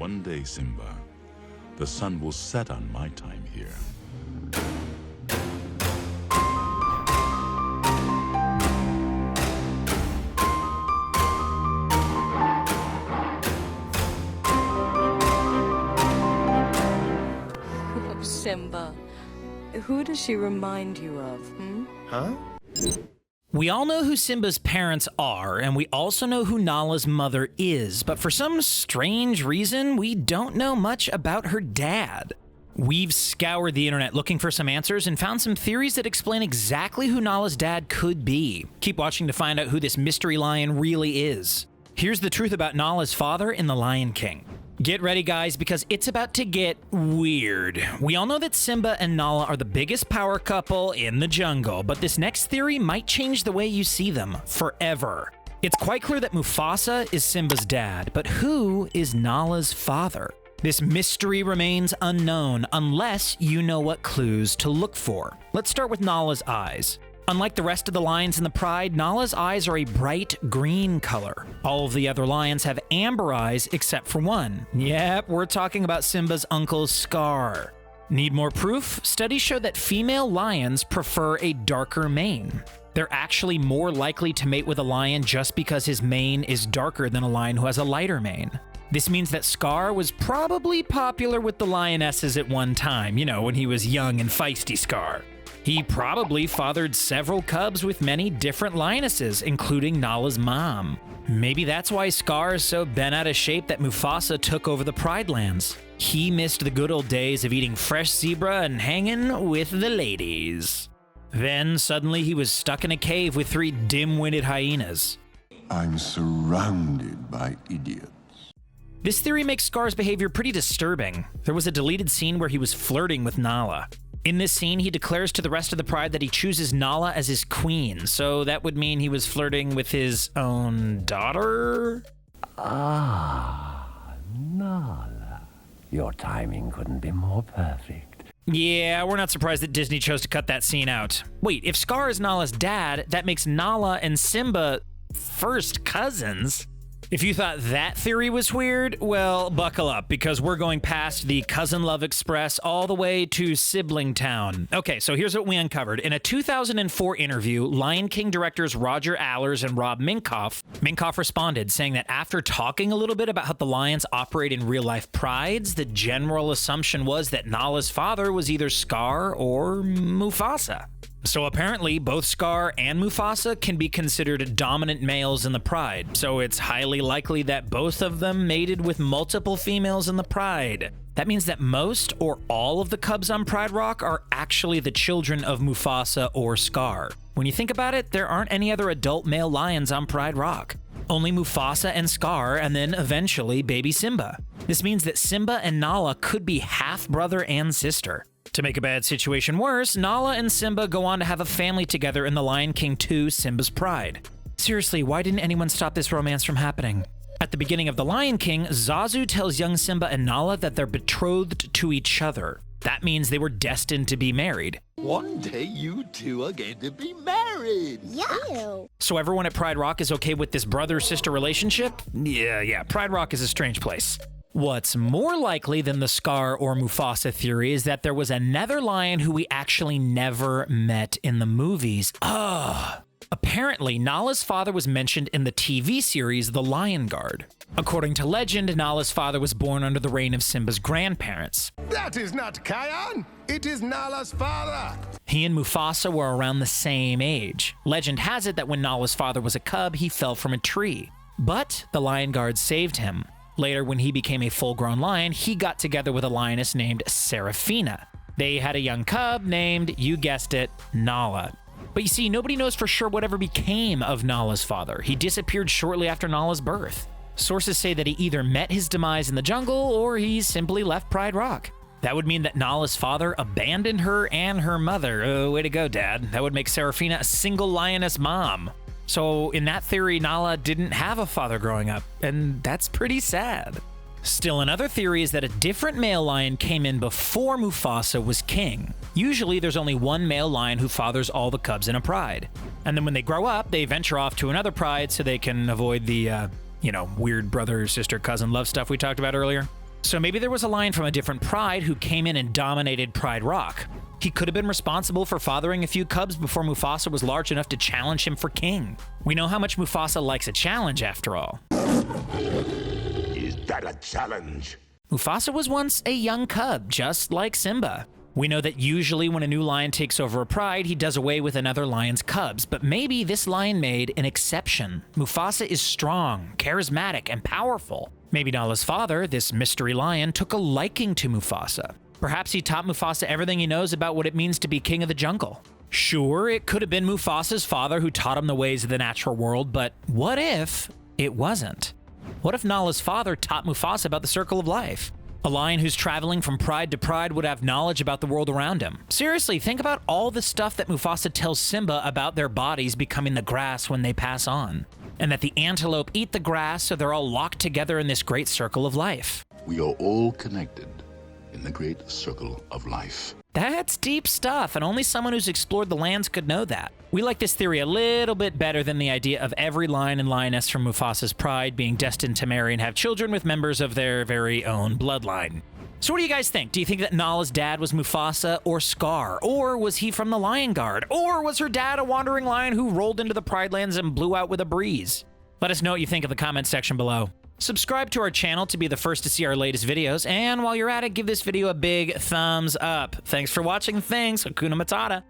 One day, Simba, the sun will set on my time here. Oh, Simba. Who does she remind you of, Huh? We all know who Simba's parents are, and we also know who Nala's mother is, but for some strange reason, we don't know much about her dad. We've scoured the internet looking for some answers and found some theories that explain exactly who Nala's dad could be. Keep watching to find out who this mystery lion really is. Here's the truth about Nala's father in The Lion King. Get ready, guys, because it's about to get weird. We all know that Simba and Nala are the biggest power couple in the jungle, but this next theory might change the way you see them forever. It's quite clear that Mufasa is Simba's dad, but who is Nala's father? This mystery remains unknown unless you know what clues to look for. Let's start with Nala's eyes. Unlike the rest of the lions in the pride, Nala's eyes are a bright green color. All of the other lions have amber eyes except for one. Yep, we're talking about Simba's uncle Scar. Need more proof? Studies show that female lions prefer a darker mane. They're actually more likely to mate with a lion just because his mane is darker than a lion who has a lighter mane. This means that Scar was probably popular with the lionesses at one time, you know, when he was young and feisty Scar. He probably fathered several cubs with many different lionesses, including Nala's mom. Maybe that's why Scar is so bent out of shape that Mufasa took over the Pride Lands. He missed the good old days of eating fresh zebra and hanging with the ladies. Then suddenly he was stuck in a cave with 3 dim-witted hyenas. I'm surrounded by idiots. This theory makes Scar's behavior pretty disturbing. There was a deleted scene where he was flirting with Nala. In this scene, he declares to the rest of the pride that he chooses Nala as his queen, so that would mean he was flirting with his own daughter? Ah, Nala. Your timing couldn't be more perfect. Yeah, we're not surprised that Disney chose to cut that scene out. Wait, if Scar is Nala's dad, that makes Nala and Simba first cousins. If you thought that theory was weird, well, buckle up, because we're going past the Cousin Love Express all the way to Sibling Town. Okay, so here's what we uncovered. In a 2004 interview, Lion King directors Roger Allers and Rob Minkoff responded, saying that after talking a little bit about how the lions operate in real-life prides, the general assumption was that Nala's father was either Scar or Mufasa. So apparently, both Scar and Mufasa can be considered dominant males in the pride, so it's highly likely that both of them mated with multiple females in the pride. That means that most or all of the cubs on Pride Rock are actually the children of Mufasa or Scar. When you think about it, there aren't any other adult male lions on Pride Rock. Only Mufasa and Scar, and then eventually baby Simba. This means that Simba and Nala could be half brother and sister. To make a bad situation worse, Nala and Simba go on to have a family together in The Lion King 2: Simba's Pride. Seriously, why didn't anyone stop this romance from happening? At the beginning of The Lion King, Zazu tells young Simba and Nala that they're betrothed to each other. That means they were destined to be married. One day you two are going to be married. Yeah. So everyone at Pride Rock is okay with this brother-sister relationship? Yeah, Pride Rock is a strange place. What's more likely than the Scar or Mufasa theory is that there was another lion who we actually never met in the movies. Apparently, Nala's father was mentioned in the TV series The Lion Guard. According to legend, Nala's father was born under the reign of Simba's grandparents. That is not Kion. It is Nala's father. He and Mufasa were around the same age. Legend has it that when Nala's father was a cub, he fell from a tree. But the Lion Guard saved him. Later, when he became a full-grown lion, he got together with a lioness named Serafina. They had a young cub named, you guessed it, Nala. But you see, nobody knows for sure whatever became of Nala's father. He disappeared shortly after Nala's birth. Sources say that he either met his demise in the jungle or he simply left Pride Rock. That would mean that Nala's father abandoned her and her mother. Way to go, Dad. That would make Serafina a single lioness mom. So in that theory, Nala didn't have a father growing up, and that's pretty sad. Still, another theory is that a different male lion came in before Mufasa was king. Usually, there's only one male lion who fathers all the cubs in a pride. And then when they grow up, they venture off to another pride so they can avoid the, weird brother, sister, cousin love stuff we talked about earlier. So maybe there was a lion from a different pride who came in and dominated Pride Rock. He could have been responsible for fathering a few cubs before Mufasa was large enough to challenge him for king. We know how much Mufasa likes a challenge, after all. Is that a challenge? Mufasa was once a young cub, just like Simba. We know that usually when a new lion takes over a pride, he does away with another lion's cubs, but maybe this lion made an exception. Mufasa is strong, charismatic, and powerful. Maybe Nala's father, this mystery lion, took a liking to Mufasa. Perhaps he taught Mufasa everything he knows about what it means to be king of the jungle. Sure, it could have been Mufasa's father who taught him the ways of the natural world, but what if it wasn't? What if Nala's father taught Mufasa about the circle of life? A lion who's traveling from pride to pride would have knowledge about the world around him. Seriously, think about all the stuff that Mufasa tells Simba about their bodies becoming the grass when they pass on. And that the antelope eat the grass so they're all locked together in this great circle of life. We are all connected in the great circle of life. That's deep stuff, and only someone who's explored the lands could know that. We like this theory a little bit better than the idea of every lion and lioness from Mufasa's pride being destined to marry and have children with members of their very own bloodline. So what do you guys think? Do you think that Nala's dad was Mufasa or Scar? Or was he from the Lion Guard? Or was her dad a wandering lion who rolled into the Pride Lands and blew out with a breeze? Let us know what you think in the comments section below. Subscribe to our channel to be the first to see our latest videos, and while you're at it, give this video a big thumbs up. Thanks for watching. Thanks. Hakuna Matata.